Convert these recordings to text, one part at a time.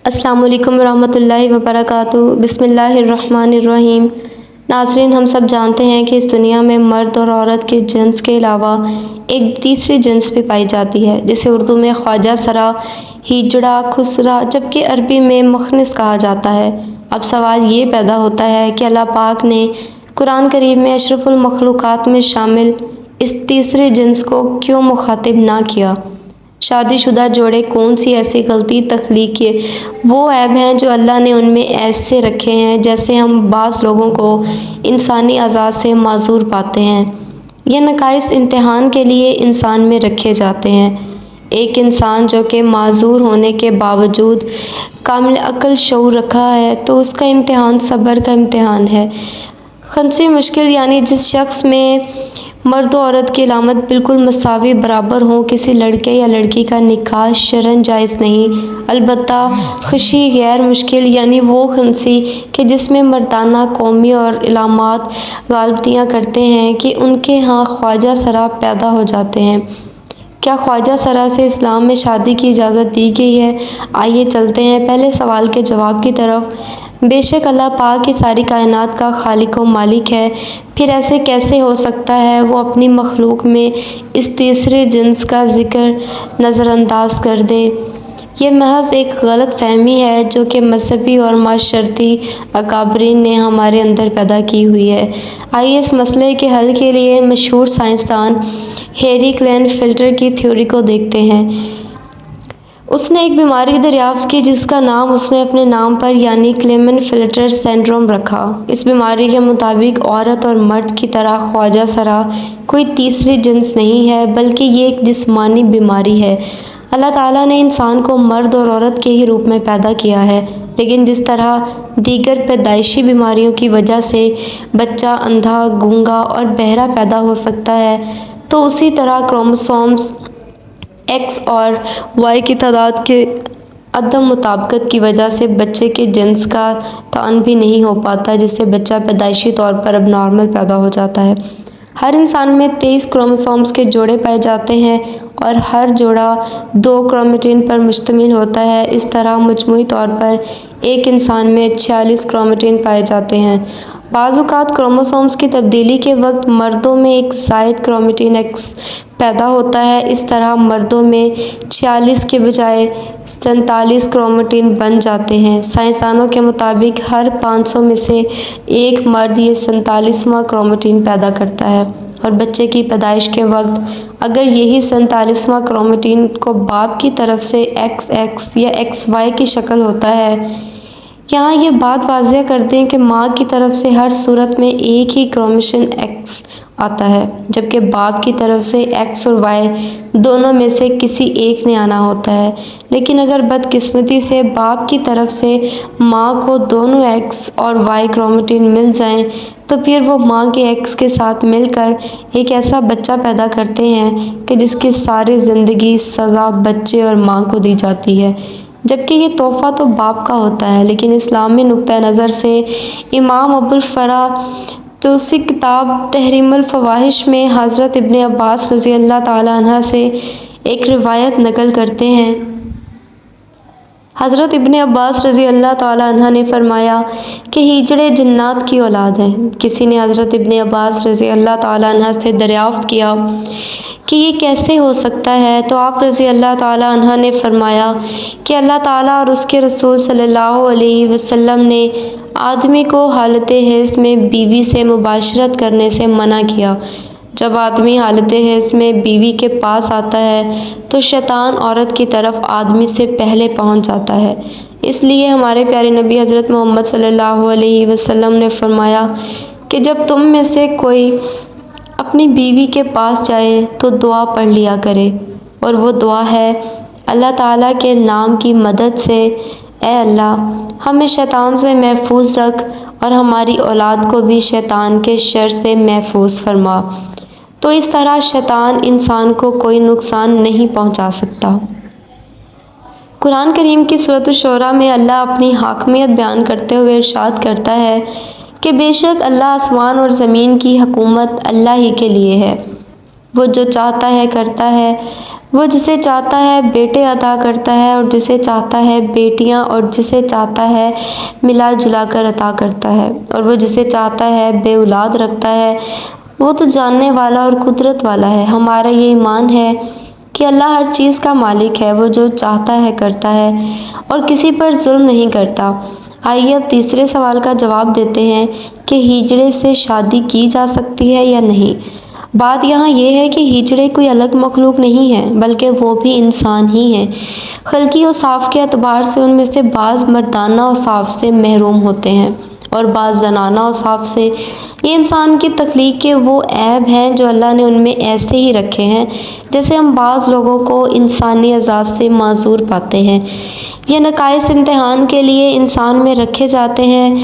السلام علیکم ورحمۃ اللہ وبرکاتہ۔ بسم اللہ الرحمن الرحیم۔ ناظرین، ہم سب جانتے ہیں کہ اس دنیا میں مرد اور عورت کے جنس کے علاوہ ایک تیسری جنس بھی پائی جاتی ہے، جسے اردو میں خواجہ سرا، ہیجڑا، خسرا جبکہ عربی میں مخنث کہا جاتا ہے۔ اب سوال یہ پیدا ہوتا ہے کہ اللہ پاک نے قرآن کریم میں اشرف المخلوقات میں شامل اس تیسرے جنس کو کیوں مخاطب نہ کیا؟ شادی شدہ جوڑے کون سی ایسی غلطی تخلیق کیے وہ عیب ہیں جو اللہ نے ان میں ایسے رکھے ہیں جیسے ہم بعض لوگوں کو انسانی اعضاء سے معذور پاتے ہیں۔ یہ نقائص امتحان کے لیے انسان میں رکھے جاتے ہیں۔ ایک انسان جو کہ معذور ہونے کے باوجود کامل عقل شعور رکھا ہے تو اس کا امتحان صبر کا امتحان ہے۔ خنثی مشکل یعنی جس شخص میں مرد و عورت کی علامت بالکل مساوی برابر ہوں، کسی لڑکے یا لڑکی کا نکاح شرعاً جائز نہیں۔ البتہ خشی غیر مشکل یعنی وہ خنثی کہ جس میں مردانہ قومی اور علامات غالبیت کرتے ہیں کہ ان کے ہاں خواجہ سرا پیدا ہو جاتے ہیں۔ کیا خواجہ سرا سے اسلام میں شادی کی اجازت دی گئی ہے؟ آئیے چلتے ہیں پہلے سوال کے جواب کی طرف۔ بے شک اللہ پاک ہی ساری کائنات کا خالق و مالک ہے، پھر ایسے کیسے ہو سکتا ہے وہ اپنی مخلوق میں اس تیسرے جنس کا ذکر نظر انداز کر دے؟ یہ محض ایک غلط فہمی ہے جو کہ مذہبی اور معاشرتی اکابرین نے ہمارے اندر پیدا کی ہوئی ہے۔ آئیے اس مسئلے کے حل کے لیے مشہور سائنسدان ہیری کلین فلٹر کی تھیوری کو دیکھتے ہیں۔ اس نے ایک بیماری دریافت کی جس کا نام اس نے اپنے نام پر یعنی کلین فلٹر سنڈروم رکھا۔ اس بیماری کے مطابق عورت اور مرد کی طرح خواجہ سرا کوئی تیسری جنس نہیں ہے بلکہ یہ ایک جسمانی بیماری ہے۔ اللہ تعالیٰ نے انسان کو مرد اور عورت کے ہی روپ میں پیدا کیا ہے، لیکن جس طرح دیگر پیدائشی بیماریوں کی وجہ سے بچہ اندھا، گونگا اور بہرا پیدا ہو سکتا ہے، تو اسی طرح کروموسومز ایکس اور وائی کی تعداد کے عدم مطابقت کی وجہ سے بچے کے جنس کا تعین بھی نہیں ہو پاتا، جس سے بچہ پیدائشی طور پر اب نارمل پیدا ہو جاتا ہے۔ ہر انسان میں 23 کروموسومز کے جوڑے پائے جاتے ہیں اور ہر جوڑا 2 کرومیٹن پر مشتمل ہوتا ہے۔ اس طرح مجموعی طور پر ایک انسان میں 46 کرومیٹن پائے جاتے ہیں۔ بعض اوقات کروموسومز کی تبدیلی کے وقت مردوں میں ایک زائد کرومیٹن ایکس پیدا ہوتا ہے۔ اس طرح مردوں میں 46 کے بجائے 47 کرومیٹن بن جاتے ہیں۔ سائنسدانوں کے مطابق ہر 500 میں سے ایک مرد یہ 47واں کرومیٹن پیدا کرتا ہے، اور بچے کی پیدائش کے وقت اگر یہی 47واں کرومیٹن کو باپ کی طرف سے ایکس ایکس یا ایکس وائی کی شکل ہوتا ہے۔ یہاں یہ بات واضح کر دیں کہ ماں کی طرف سے ہر صورت میں ایک ہی کروموسوم ایکس آتا ہے، جبکہ باپ کی طرف سے ایکس اور وائی دونوں میں سے کسی ایک نے آنا ہوتا ہے۔ لیکن اگر بدقسمتی سے باپ کی طرف سے ماں کو دونوں ایکس اور وائی کرومیٹن مل جائیں تو پھر وہ ماں کے ایکس کے ساتھ مل کر ایک ایسا بچہ پیدا کرتے ہیں کہ جس کی ساری زندگی سزا بچے اور ماں کو دی جاتی ہے، جبکہ یہ تحفہ تو باپ کا ہوتا ہے۔ لیکن اسلامی نقطہ نظر سے امام ابو الفرا توسی کتاب تحریم الفواحش میں حضرت ابن عباس رضی اللہ تعالیٰ عنہ سے ایک روایت نقل کرتے ہیں۔ حضرت ابن عباس رضی اللہ تعالیٰ عنہ نے فرمایا کہ ہیجڑے جنات کی اولاد ہیں۔ کسی نے حضرت ابن عباس رضی اللہ تعالیٰ عنہ سے دریافت کیا کہ یہ کیسے ہو سکتا ہے، تو آپ رضی اللہ تعالیٰ عنہ نے فرمایا کہ اللہ تعالیٰ اور اس کے رسول صلی اللہ علیہ وسلم نے آدمی کو حالت حیض میں بیوی سے مباشرت کرنے سے منع کیا۔ جب آدمی حالت حیض میں بیوی کے پاس آتا ہے تو شیطان عورت کی طرف آدمی سے پہلے پہنچ جاتا ہے۔ اس لیے ہمارے پیارے نبی حضرت محمد صلی اللہ علیہ وسلم نے فرمایا کہ جب تم میں سے کوئی اپنی بیوی کے پاس جائے تو دعا پڑھ لیا کرے، اور وہ دعا ہے: اللہ تعالیٰ کے نام کی مدد سے اے اللہ ہمیں شیطان سے محفوظ رکھ اور ہماری اولاد کو بھی شیطان کے شر سے محفوظ فرما۔ تو اس طرح شیطان انسان کو کوئی نقصان نہیں پہنچا سکتا۔ قرآن کریم کی سورۃ الشعراء میں اللہ اپنی حاکمیت بیان کرتے ہوئے ارشاد کرتا ہے کہ بے شک اللہ آسمان اور زمین کی حکومت اللہ ہی کے لیے ہے۔ وہ جو چاہتا ہے کرتا ہے، وہ جسے چاہتا ہے بیٹے عطا کرتا ہے اور جسے چاہتا ہے بیٹیاں، اور جسے چاہتا ہے ملا جلا کر عطا کرتا ہے، اور وہ جسے چاہتا ہے بے اولاد رکھتا ہے۔ وہ تو جاننے والا اور قدرت والا ہے۔ ہمارا یہ ایمان ہے کہ اللہ ہر چیز کا مالک ہے، وہ جو چاہتا ہے کرتا ہے اور کسی پر ظلم نہیں کرتا۔ آئیے اب تیسرے سوال کا جواب دیتے ہیں کہ ہجڑے سے شادی کی جا سکتی ہے یا نہیں۔ بات یہاں یہ ہے کہ ہجڑے کوئی الگ مخلوق نہیں ہے، بلکہ وہ بھی انسان ہی ہیں۔ خلقی اوصاف کے اعتبار سے ان میں سے بعض مردانہ اوصاف سے محروم ہوتے ہیں اور بعض زنانہ اوصاف سے۔ یہ انسان کی تخلیق کے وہ عیب ہیں جو اللہ نے ان میں ایسے ہی رکھے ہیں، جیسے ہم بعض لوگوں کو انسانی اعزاز سے معذور پاتے ہیں۔ یہ نقائص امتحان کے لیے انسان میں رکھے جاتے ہیں۔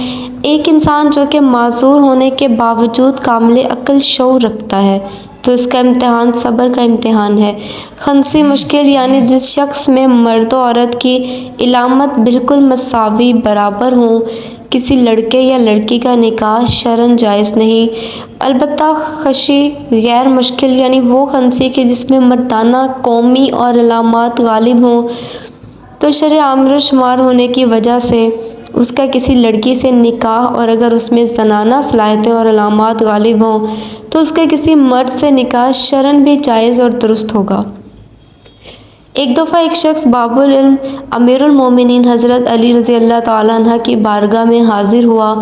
ایک انسان جو کہ معذور ہونے کے باوجود کامل عقل شعور رکھتا ہے تو اس کا امتحان صبر کا امتحان ہے۔ خنثی مشکل یعنی جس شخص میں مرد و عورت کی علامت بالکل مساوی برابر ہوں، کسی لڑکے یا لڑکی کا نکاح شرعاً جائز نہیں۔ البتہ خشی غیر مشکل یعنی وہ خنثی کہ جس میں مردانہ قومی اور علامات غالب ہوں، تو شرع عامر و شمار ہونے کی وجہ سے اس کا کسی لڑکی سے نکاح، اور اگر اس میں زنانہ صلاحیتیں اور علامات غالب ہوں تو اس کا کسی مرد سے نکاح شرعاً بھی جائز اور درست ہوگا۔ ایک دفعہ ایک شخص باب العلم امیر المومنین حضرت علی رضی اللہ تعالیٰ عنہ کی بارگاہ میں حاضر ہوا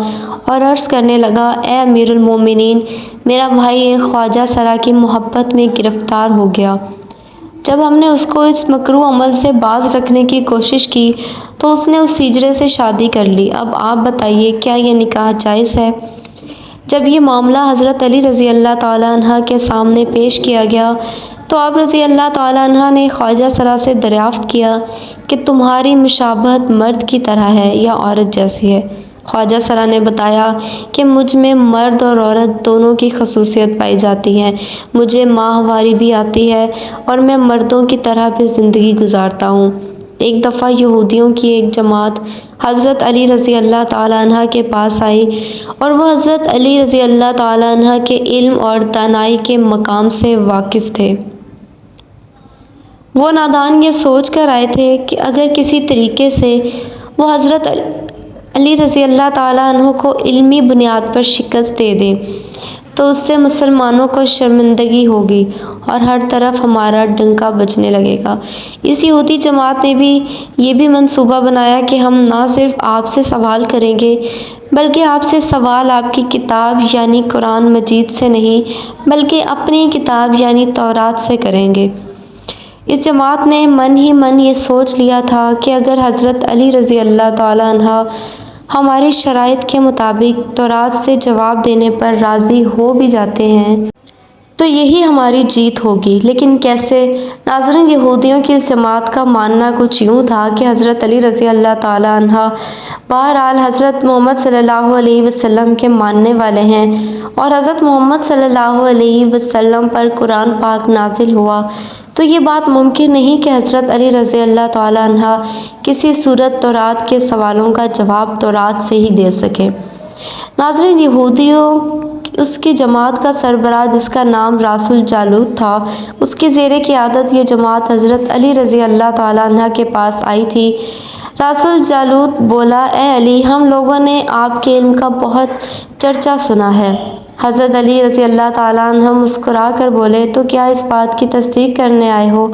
اور عرض کرنے لگا، اے امیر المومنین، میرا بھائی ایک خواجہ سرا کی محبت میں گرفتار ہو گیا۔ جب ہم نے اس کو اس مکروہ عمل سے باز رکھنے کی کوشش کی تو اس نے اس ہجڑے سے شادی کر لی۔ اب آپ بتائیے کیا یہ نکاح جائز ہے؟ جب یہ معاملہ حضرت علی رضی اللہ تعالیٰ عنہ کے سامنے پیش کیا گیا تو آپ رضی اللہ تعالیٰ عنہ نے خواجہ سرا سے دریافت کیا کہ تمہاری مشابہت مرد کی طرح ہے یا عورت جیسی ہے؟ خواجہ سرا نے بتایا کہ مجھ میں مرد اور عورت دونوں کی خصوصیت پائی جاتی ہے، مجھے ماہواری بھی آتی ہے اور میں مردوں کی طرح بھی زندگی گزارتا ہوں۔ ایک دفعہ یہودیوں کی ایک جماعت حضرت علی رضی اللہ تعالیٰ عنہ کے پاس آئی اور وہ حضرت علی رضی اللہ تعالیٰ عنہ کے علم اور دانائی کے مقام سے واقف تھے۔ وہ نادان یہ سوچ کر آئے تھے کہ اگر کسی طریقے سے وہ حضرت علی رضی اللہ تعالیٰ عنہ کو علمی بنیاد پر شکست دے دیں تو اس سے مسلمانوں کو شرمندگی ہوگی اور ہر طرف ہمارا ڈنکا بجنے لگے گا۔ اس یہودی جماعت نے بھی یہ منصوبہ بنایا کہ ہم نہ صرف آپ سے سوال کریں گے بلکہ آپ سے سوال آپ کی کتاب یعنی قرآن مجید سے نہیں بلکہ اپنی کتاب یعنی تورات سے کریں گے۔ اس جماعت نے من ہی من یہ سوچ لیا تھا کہ اگر حضرت علی رضی اللہ تعالیٰ عنہ ہماری شرائط کے مطابق تورات سے جواب دینے پر راضی ہو بھی جاتے ہیں تو یہی ہماری جیت ہوگی۔ لیکن کیسے؟ ناظرین، یہودیوں کی اس جماعت کا ماننا کچھ یوں تھا کہ حضرت علی رضی اللہ تعالیٰ عنہ بہرحال حضرت محمد صلی اللہ علیہ وسلم کے ماننے والے ہیں اور حضرت محمد صلی اللہ علیہ وسلم پر قرآن پاک نازل ہوا، تو یہ بات ممکن نہیں کہ حضرت علی رضی اللہ تعالیٰ عنہ کسی صورت تورات کے سوالوں کا جواب تورات سے ہی دے سکیں۔ ناظرین، یہودیوں اس کی جماعت کا سربراہ جس کا نام راس الجالوت تھا، اس کی زیر قیادت یہ جماعت حضرت علی رضی اللہ تعالیٰ عنہ کے پاس آئی تھی۔ راس الجالوت بولا، اے علی، ہم لوگوں نے آپ کے علم کا بہت چرچا سنا ہے۔ حضرت علی رضی اللہ تعالیٰ عنہ مسکرا کر بولے، تو کیا اس بات کی تصدیق کرنے آئے ہو؟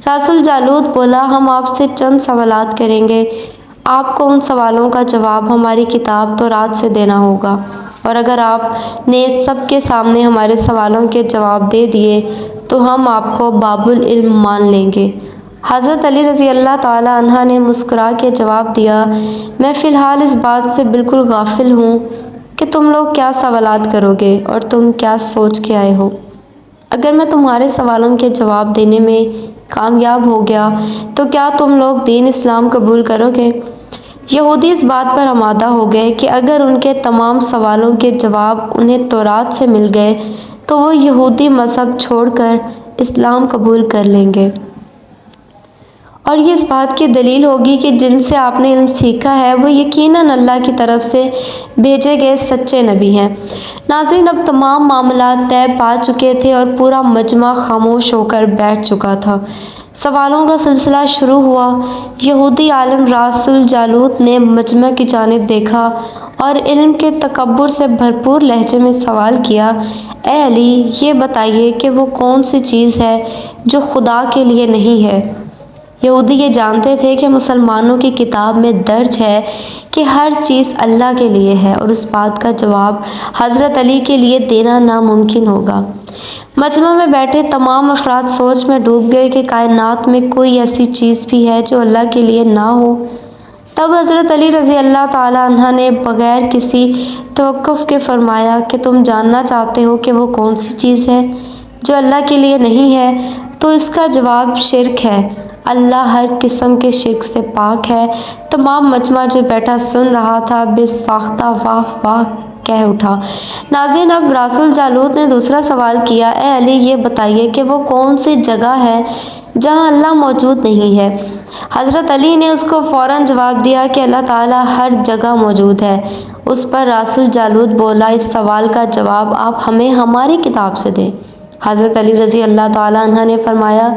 راس الجالوت بولا، ہم آپ سے چند سوالات کریں گے، آپ کو ان سوالوں کا جواب ہماری کتاب تورات سے دینا ہوگا، اور اگر آپ نے سب کے سامنے ہمارے سوالوں کے جواب دے دیے تو ہم آپ کو باب العلم مان لیں گے۔ حضرت علی رضی اللہ تعالیٰ عنہ نے مسکرا کے جواب دیا، میں فی الحال اس بات سے بالکل غافل ہوں کہ تم لوگ کیا سوالات کرو گے اور تم کیا سوچ کے آئے ہو۔ اگر میں تمہارے سوالوں کے جواب دینے میں کامیاب ہو گیا تو کیا تم لوگ دین اسلام قبول کرو گے؟ یہودی اس بات پر آمادہ ہو گئے کہ اگر ان کے تمام سوالوں کے جواب انہیں تورات سے مل گئے تو وہ یہودی مذہب چھوڑ کر اسلام قبول کر لیں گے اور یہ اس بات کی دلیل ہوگی کہ جن سے آپ نے علم سیکھا ہے وہ یقیناً اللہ کی طرف سے بھیجے گئے سچے نبی ہیں۔ ناظرین، اب تمام معاملات طے پا چکے تھے اور پورا مجمع خاموش ہو کر بیٹھ چکا تھا۔ سوالوں کا سلسلہ شروع ہوا۔ یہودی عالم راس الجالوت نے مجمع کی جانب دیکھا اور علم کے تکبر سے بھرپور لہجے میں سوال کیا، اے علی، یہ بتائیے کہ وہ کون سی چیز ہے جو خدا کے لیے نہیں ہے؟ یہودی یہ جانتے تھے کہ مسلمانوں کی کتاب میں درج ہے کہ ہر چیز اللہ کے لیے ہے اور اس بات کا جواب حضرت علی کے لیے دینا ناممکن ہوگا۔ مجمع میں بیٹھے تمام افراد سوچ میں ڈوب گئے کہ کائنات میں کوئی ایسی چیز بھی ہے جو اللہ کے لیے نہ ہو۔ تب حضرت علی رضی اللہ تعالیٰ عنہ نے بغیر کسی توقف کے فرمایا کہ تم جاننا چاہتے ہو کہ وہ کون سی چیز ہے جو اللہ کے لیے نہیں ہے، تو اس کا جواب شرک ہے۔ اللہ ہر قسم کے شرک سے پاک ہے۔ تمام مجمع جو بیٹھا سن رہا تھا بے ساختہ واہ واہ کہہ اٹھا۔ ناظرین، اب راس الجالوت نے دوسرا سوال کیا، اے علی، یہ بتائیے کہ وہ کون سی جگہ ہے جہاں اللہ موجود نہیں ہے؟ حضرت علی نے اس کو فوراً جواب دیا کہ اللہ تعالیٰ ہر جگہ موجود ہے۔ اس پر راس الجالوت بولا، اس سوال کا جواب آپ ہمیں ہماری کتاب سے دیں۔ حضرت علی رضی اللہ تعالیٰ عنہ نے فرمایا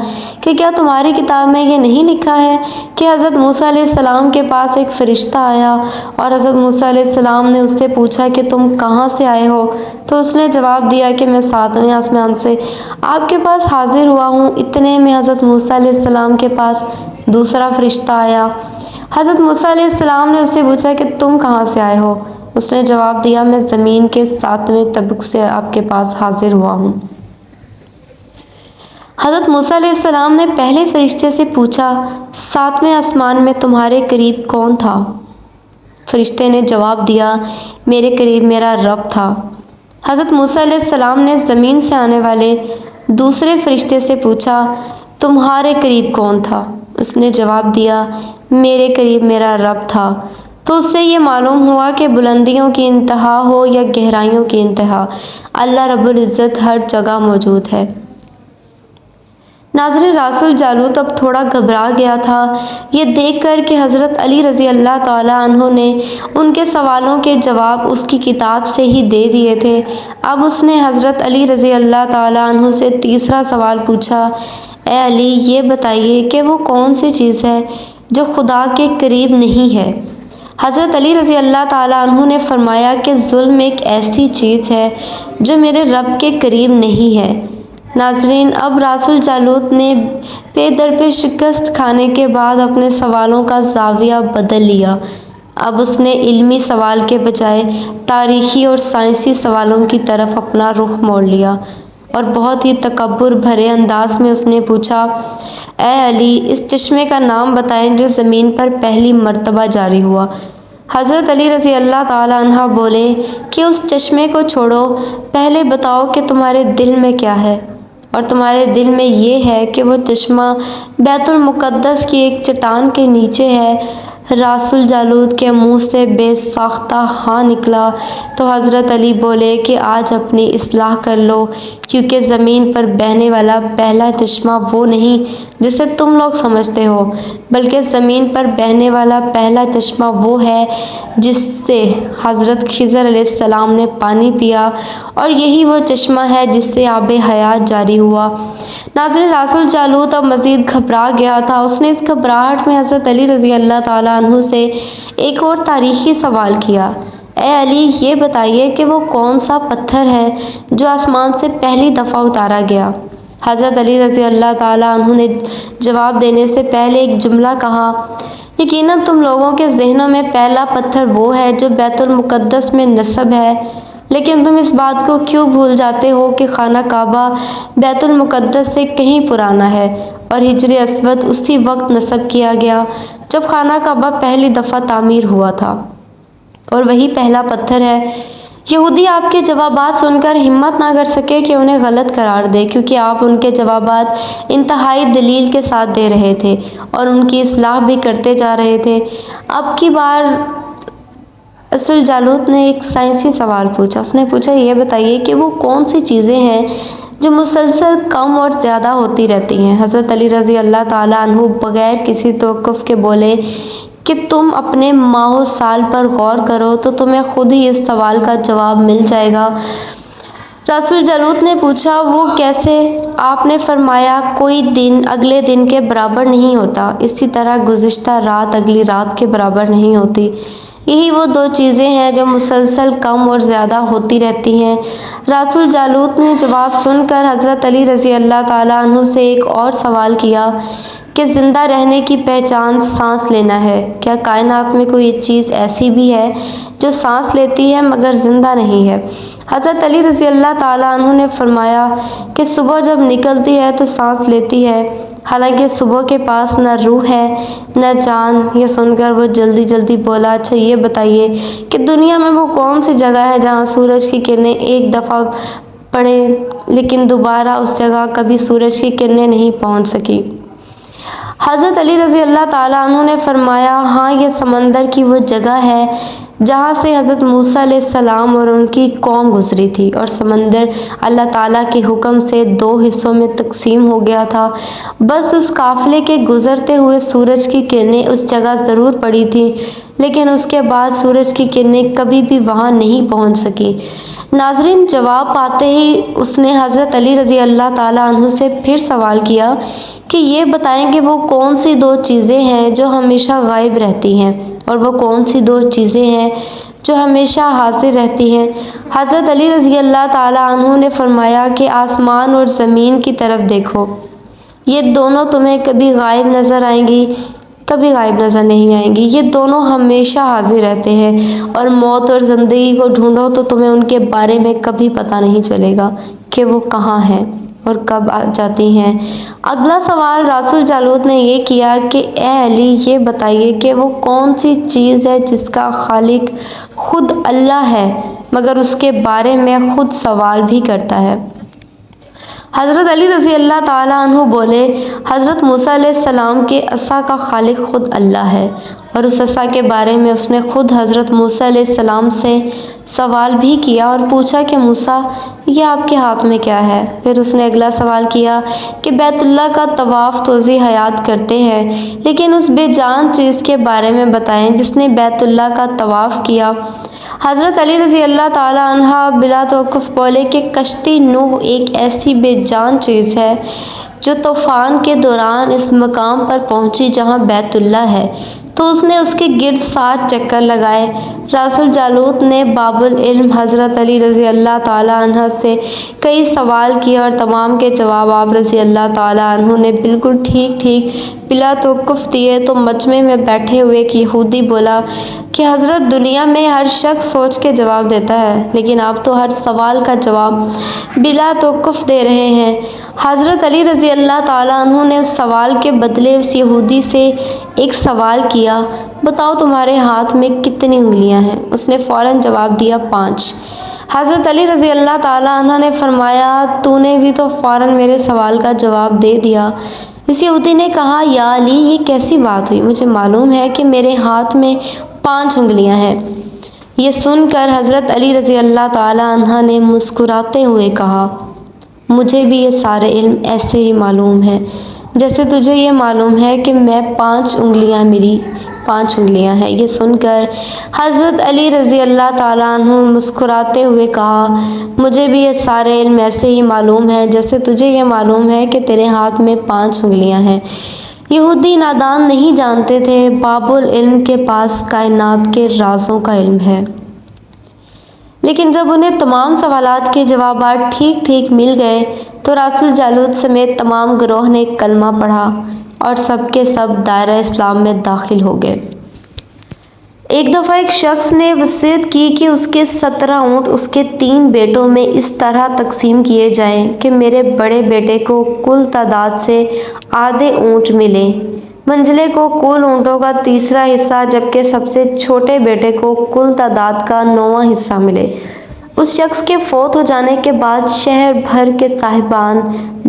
کہ کیا تمہاری کتاب میں یہ نہیں لکھا ہے کہ حضرت موسیٰ علیہ السلام کے پاس ایک فرشتہ آیا اور حضرت موسیٰ علیہ السلام نے اس سے پوچھا کہ تم کہاں سے آئے ہو؟ تو اس نے جواب دیا کہ میں 7ویں آسمان سے آپ کے پاس حاضر ہوا ہوں۔ اتنے میں حضرت موسیٰ علیہ السلام کے پاس دوسرا فرشتہ آیا۔ حضرت موسیٰ علیہ السلام نے اس سے پوچھا کہ تم کہاں سے آئے ہو؟ اس نے جواب دیا، میں زمین کے 7ویں طبق سے آپ کے پاس حاضر ہوا ہوں۔ حضرت موسیٰ علیہ السلام نے پہلے فرشتے سے پوچھا، 7ویں آسمان میں تمہارے قریب کون تھا؟ فرشتے نے جواب دیا، میرے قریب میرا رب تھا۔ حضرت موسیٰ علیہ السلام نے زمین سے آنے والے دوسرے فرشتے سے پوچھا، تمہارے قریب کون تھا؟ اس نے جواب دیا، میرے قریب میرا رب تھا۔ تو اس سے یہ معلوم ہوا کہ بلندیوں کی انتہا ہو یا گہرائیوں کی انتہا، اللہ رب العزت ہر جگہ موجود ہے۔ ناظرین، راس الجالوت اب تھوڑا گھبرا گیا تھا یہ دیکھ کر کہ حضرت علی رضی اللہ تعالیٰ عنہ نے ان کے سوالوں کے جواب اس کی کتاب سے ہی دے دیے تھے۔ اب اس نے حضرت علی رضی اللہ تعالیٰ عنہ سے تیسرا سوال پوچھا، اے علی، یہ بتائیے کہ وہ کون سی چیز ہے جو خدا کے قریب نہیں ہے؟ حضرت علی رضی اللہ تعالیٰ عنہ نے فرمایا کہ ظلم ایک ایسی چیز ہے جو میرے رب کے قریب نہیں ہے۔ ناظرین، اب راس الجالوت نے پے در پہ شکست کھانے کے بعد اپنے سوالوں کا زاویہ بدل لیا۔ اب اس نے علمی سوال کے بجائے تاریخی اور سائنسی سوالوں کی طرف اپنا رخ موڑ لیا اور بہت ہی تکبر بھرے انداز میں اس نے پوچھا، اے علی، اس چشمے کا نام بتائیں جو زمین پر پہلی مرتبہ جاری ہوا۔ حضرت علی رضی اللہ تعالیٰ عنہ بولے کہ اس چشمے کو چھوڑو، پہلے بتاؤ کہ تمہارے دل میں کیا ہے؟ اور تمہارے دل میں یہ ہے کہ وہ چشمہ بیت المقدس کی ایک چٹان کے نیچے ہے۔ راس الجالوت کے منہ سے بے ساختہ ہاں نکلا تو حضرت علی بولے کہ آج اپنی اصلاح کر لو، کیونکہ زمین پر بہنے والا پہلا چشمہ وہ نہیں جسے تم لوگ سمجھتے ہو، بلکہ زمین پر بہنے والا پہلا چشمہ وہ ہے جس سے حضرت خضر علیہ السلام نے پانی پیا، اور یہی وہ چشمہ ہے جس سے آب حیات جاری ہوا۔ ناظرین، راس الجالوت اب مزید گھبرا گیا تھا۔ اس نے اس گھبراہٹ میں حضرت علی رضی اللہ تعالیٰ عنہ سے ایک اور تاریخی سوال کیا، اے علی، یہ بتائیے کہ وہ کون سا پتھر ہے جو آسمان سے پہلی دفعہ اتارا گیا؟ حضرت علی رضی اللہ تعالیٰ عنہ نے جواب دینے سے پہلے ایک جملہ کہا، یقیناً تم لوگوں کے ذہنوں میں پہلا پتھر وہ ہے جو بیت المقدس میں نصب ہے، لیکن تم اس بات کو کیوں بھول جاتے ہو کہ خانہ کعبہ بیت المقدس سے کہیں پرانا ہے اور حجر اسود اسی وقت نصب کیا گیا جب خانہ کعبہ پہلی دفعہ تعمیر ہوا تھا، اور وہی پہلا پتھر ہے۔ یہودی آپ کے جوابات سن کر ہمت نہ کر سکے کہ انہیں غلط قرار دے، کیونکہ آپ ان کے جوابات انتہائی دلیل کے ساتھ دے رہے تھے اور ان کی اصلاح بھی کرتے جا رہے تھے۔ اب کی بار راس الجالوت نے ایک سائنسی سوال پوچھا۔ اس نے پوچھا، یہ بتائیے کہ وہ کون سی چیزیں ہیں جو مسلسل کم اور زیادہ ہوتی رہتی ہیں۔ حضرت علی رضی اللہ تعالیٰ عنہ بغیر کسی توقف کے بولے کہ تم اپنے ماہ و سال پر غور کرو تو تمہیں خود ہی اس سوال کا جواب مل جائے گا۔ راس الجالوت نے پوچھا، وہ کیسے؟ آپ نے فرمایا، کوئی دن اگلے دن کے برابر نہیں ہوتا، اسی طرح گزشتہ رات اگلی رات کے برابر نہیں ہوتی۔ یہی وہ دو چیزیں ہیں جو مسلسل کم اور زیادہ ہوتی رہتی ہیں۔ راس الجالوت نے جواب سن کر حضرت علی رضی اللہ تعالیٰ عنہ سے ایک اور سوال کیا کہ زندہ رہنے کی پہچان سانس لینا ہے۔ کیا کائنات میں کوئی چیز ایسی بھی ہے جو سانس لیتی ہے مگر زندہ نہیں ہے؟ حضرت علی رضی اللہ تعالیٰ عنہ نے فرمایا کہ صبح جب نکلتی ہے تو سانس لیتی ہے، حالانکہ صبح کے پاس نہ روح ہے نہ جان۔ یہ سن کر وہ جلدی جلدی بولا، اچھا یہ بتائیے کہ دنیا میں وہ کون سی جگہ ہے جہاں سورج کی کرنیں ایک دفعہ پڑیں لیکن دوبارہ اس جگہ کبھی سورج کی کرنیں نہیں پہنچ سکی؟ حضرت علی رضی اللہ تعالیٰ عنہ نے فرمایا، ہاں، یہ سمندر کی وہ جگہ ہے جہاں سے حضرت موسیٰ علیہ السلام اور ان کی قوم گزری تھی، اور سمندر اللہ تعالیٰ کے حکم سے 2 حصوں میں تقسیم ہو گیا تھا۔ بس اس قافلے کے گزرتے ہوئے سورج کی کرنیں اس جگہ ضرور پڑی تھیں، لیکن اس کے بعد سورج کی کرنیں کبھی بھی وہاں نہیں پہنچ سکیں۔ ناظرین، جواب پاتے ہی اس نے حضرت علی رضی اللہ تعالیٰ عنہ سے پھر سوال کیا کہ یہ بتائیں کہ وہ کون سی 2 چیزیں ہیں جو ہمیشہ غائب رہتی ہیں، اور وہ کون سی 2 چیزیں ہیں جو ہمیشہ حاضر رہتی ہیں؟ حضرت علی رضی اللہ تعالیٰ عنہ نے فرمایا کہ آسمان اور زمین کی طرف دیکھو، یہ دونوں تمہیں کبھی غائب نظر آئیں گی، کبھی غائب نظر نہیں آئیں گی۔ یہ دونوں ہمیشہ حاضر رہتے ہیں، اور موت اور زندگی کو ڈھونڈو تو تمہیں ان کے بارے میں کبھی پتہ نہیں چلے گا کہ وہ کہاں ہیں اور کب آ جاتی ہیں۔ اگلا سوال راس الجالوت نے یہ کیا کہ اے علی، یہ بتائیے کہ وہ کون سی چیز ہے جس کا خالق خود اللہ ہے مگر اس کے بارے میں خود سوال بھی کرتا ہے؟ حضرت علی رضی اللہ تعالیٰ عنہ بولے، حضرت موسیٰ علیہ السلام کے عصا کا خالق خود اللہ ہے، اور اس عصا کے بارے میں اس نے خود حضرت موسیٰ علیہ السلام سے سوال بھی کیا اور پوچھا کہ موسیٰ، یہ آپ کے ہاتھ میں کیا ہے؟ پھر اس نے اگلا سوال کیا کہ بیت اللہ کا طواف توضیع حیات کرتے ہیں، لیکن اس بے جان چیز کے بارے میں بتائیں جس نے بیت اللہ کا طواف کیا۔ حضرت علی رضی اللہ تعالیٰ عنہ بلا توقف بولے کہ کشتی نوح ایک ایسی بے جان چیز ہے جو طوفان کے دوران اس مقام پر پہنچی جہاں بیت اللہ ہے، تو اس نے اس کے گرد 7 چکر لگائے۔ راس الجالوت نے باب العلم حضرت علی رضی اللہ تعالیٰ عنہ سے کئی سوال کیے اور تمام کے جواب آپ رضی اللہ تعالیٰ عنہ نے بالکل ٹھیک بلا توقف دیے۔ تو مجمع میں بیٹھے ہوئے ایک یہودی بولا کہ حضرت، دنیا میں ہر شخص سوچ کے جواب دیتا ہے، لیکن آپ تو ہر سوال کا جواب بلا توقف دے رہے ہیں۔ حضرت علی رضی اللہ تعالیٰ عنہ نے اس سوال کے بدلے اس یہودی سے ایک سوال کیا، بتاؤ تمہارے ہاتھ میں کتنی انگلیاں ہیں؟ اس نے فوراً جواب دیا، 5۔ حضرت علی رضی اللہ تعالیٰ عنہ نے فرمایا، تو نے بھی تو فوراً میرے سوال کا جواب دے دیا۔ اس یہودی نے کہا، یا علی، یہ کیسی بات ہوئی؟ مجھے معلوم ہے کہ میرے ہاتھ میں 5 انگلیاں ہیں۔ یہ سن کر حضرت علی رضی اللہ تعالیٰ عنہ نے مسکراتے ہوئے کہا، مجھے بھی یہ سارے علم ایسے ہی معلوم ہے جیسے تجھے یہ معلوم ہے کہ میری 5 انگلیاں ہیں۔ یہ سن کر حضرت علی رضی اللہ تعالیٰ عنہ مسکراتے ہوئے کہا، مجھے بھی یہ سارے علم ایسے ہی معلوم ہے جیسے تجھے یہ معلوم ہے کہ تیرے ہاتھ میں 5 انگلیاں ہیں۔ یہودی نادان نہیں جانتے تھے باب العلم کے پاس کائنات کے رازوں کا علم ہے، لیکن جب انہیں تمام سوالات کے جوابات ٹھیک مل گئے تو راس الجالوت سمیت تمام گروہ نے کلمہ پڑھا اور سب کے سب دائرہ اسلام میں داخل ہو گئے۔ ایک دفعہ ایک شخص نے وصیت کی کہ اس کے 17 اونٹ اس کے 3 بیٹوں میں اس طرح تقسیم کیے جائیں کہ میرے بڑے بیٹے کو کل تعداد سے آدھے اونٹ ملیں، منجلے کو کل اونٹوں کا تیسرا حصہ، جبکہ سب سے چھوٹے بیٹے کو کل تعداد کا 9واں حصہ ملے۔ اس شخص کے فوت ہو جانے کے بعد شہر بھر کے صاحبان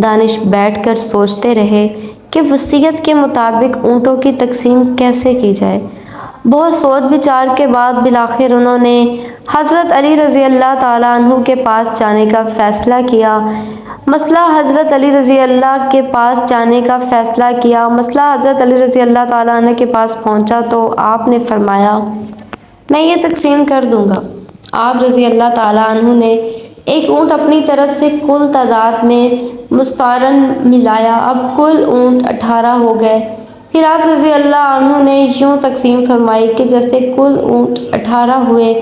دانش بیٹھ کر سوچتے رہے کہ وصیت کے مطابق اونٹوں کی تقسیم کیسے کی جائے۔ بہت سوچ بچار کے بعد بالآخر انہوں نے حضرت علی رضی اللہ تعالیٰ عنہ کے پاس جانے کا فیصلہ کیا۔ مسئلہ حضرت علی رضی اللہ کے پاس جانے کا فیصلہ کیا۔ مسئلہ حضرت علی رضی اللہ تعالیٰ عنہ کے پاس پہنچا تو آپ نے فرمایا میں یہ تقسیم کر دوں گا۔ آپ رضی اللہ تعالیٰ عنہ نے ایک اونٹ اپنی طرف سے کل تعداد میں مستعارن ملایا، اب کل اونٹ 18 ہو گئے۔ پھر آپ رضی اللہ عنہ نے یوں تقسیم فرمائی کہ جیسے کل اونٹ 18 ہوئے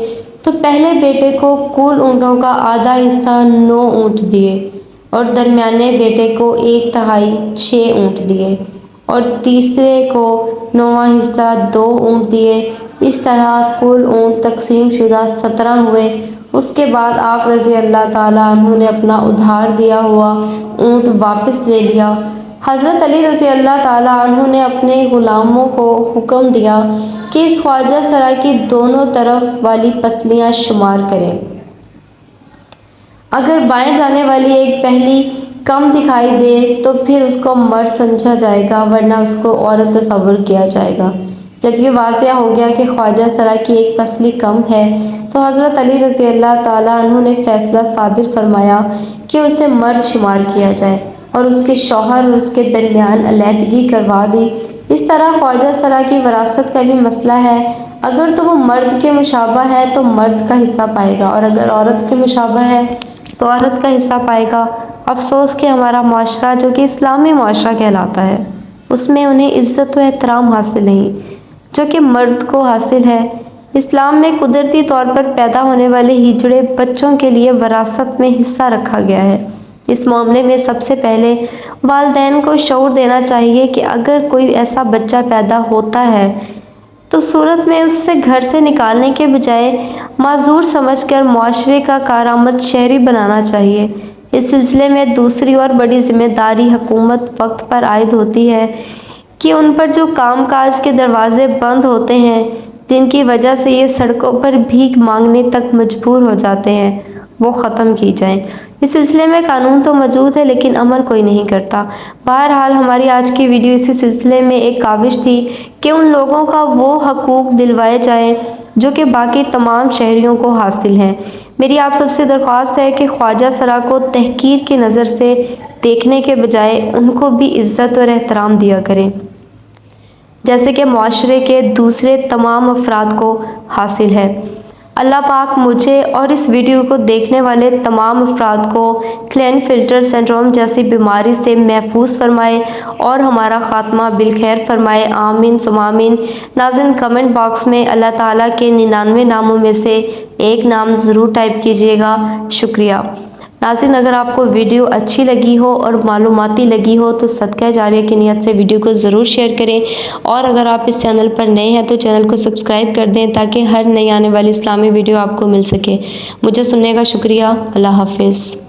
تو پہلے بیٹے کو کل اونٹوں کا آدھا حصہ 9 اونٹ دیے، اور درمیانے بیٹے کو 1/3 6 اونٹ دیے، اور تیسرے کو 9واں حصہ 2 اونٹ دیے۔ اس طرح کل اونٹ تقسیم شدہ 17 ہوئے۔ اس کے بعد آپ رضی اللہ تعالیٰ عنہ نے اپنا ادھار دیا ہوا اونٹ واپس لے لیا۔ حضرت علی رضی اللہ تعالیٰ عنہ نے اپنے غلاموں کو حکم دیا کہ اس خواجہ سرا کی دونوں طرف والی پسلیاں شمار کریں۔ اگر بائیں جانے والی ایک پہلی کم دکھائی دے تو پھر اس کو مرد سمجھا جائے گا، ورنہ اس کو عورت تصور کیا جائے گا۔ جب یہ واضح ہو گیا کہ خواجہ سرا کی ایک پسلی کم ہے تو حضرت علی رضی اللہ تعالیٰ عنہ نے فیصلہ صادر فرمایا کہ اسے مرد شمار کیا جائے اور اس کے شوہر اور اس کے درمیان علیحدگی کروا دی۔ اس طرح خواجہ سرا کی وراثت کا بھی مسئلہ ہے، اگر تو وہ مرد کے مشابہ ہے تو مرد کا حصہ پائے گا، اور اگر عورت کے مشابہ ہے تو عورت کا حصہ پائے گا۔ افسوس کہ ہمارا معاشرہ جو کہ اسلامی معاشرہ کہلاتا ہے، اس میں انہیں عزت و احترام حاصل نہیں جو کہ مرد کو حاصل ہے۔ اسلام میں قدرتی طور پر پیدا ہونے والے ہجڑے بچوں کے لیے وراثت میں حصہ رکھا گیا ہے۔ اس معاملے میں سب سے پہلے والدین کو شعور دینا چاہیے کہ اگر کوئی ایسا بچہ پیدا ہوتا ہے تو صورت میں اس سے گھر سے نکالنے کے بجائے معذور سمجھ کر معاشرے کا کارآمد شہری بنانا چاہیے۔ اس سلسلے میں دوسری اور بڑی ذمہ داری حکومت وقت پر عائد ہوتی ہے کہ ان پر جو کام کاج کے دروازے بند ہوتے ہیں، جن کی وجہ سے یہ سڑکوں پر بھیک مانگنے تک مجبور ہو جاتے ہیں، وہ ختم کی جائیں۔ اس سلسلے میں قانون تو موجود ہے لیکن عمل کوئی نہیں کرتا۔ بہرحال ہماری آج کی ویڈیو اسی سلسلے میں ایک کاوش تھی کہ ان لوگوں کا وہ حقوق دلوائے جائیں جو کہ باقی تمام شہریوں کو حاصل ہیں۔ میری آپ سب سے درخواست ہے کہ خواجہ سرا کو تحقیر کی نظر سے دیکھنے کے بجائے ان کو بھی عزت اور احترام دیا کریں جیسے کہ معاشرے کے دوسرے تمام افراد کو حاصل ہے۔ اللہ پاک مجھے اور اس ویڈیو کو دیکھنے والے تمام افراد کو کلینفلٹر سنڈروم جیسی بیماری سے محفوظ فرمائے اور ہمارا خاتمہ بالخیر فرمائے، آمین ثم آمین۔ ناظرین کمنٹ باکس میں اللہ تعالیٰ کے 99 ناموں میں سے ایک نام ضرور ٹائپ کیجیے گا۔ شکریہ۔ ناظرین اگر آپ کو ویڈیو اچھی لگی ہو اور معلوماتی لگی ہو تو صدقہ جاریہ کی نیت سے ویڈیو کو ضرور شیئر کریں، اور اگر آپ اس چینل پر نئے ہیں تو چینل کو سبسکرائب کر دیں تاکہ ہر نئی آنے والی اسلامی ویڈیو آپ کو مل سکے۔ مجھے سننے کا شکریہ۔ اللہ حافظ۔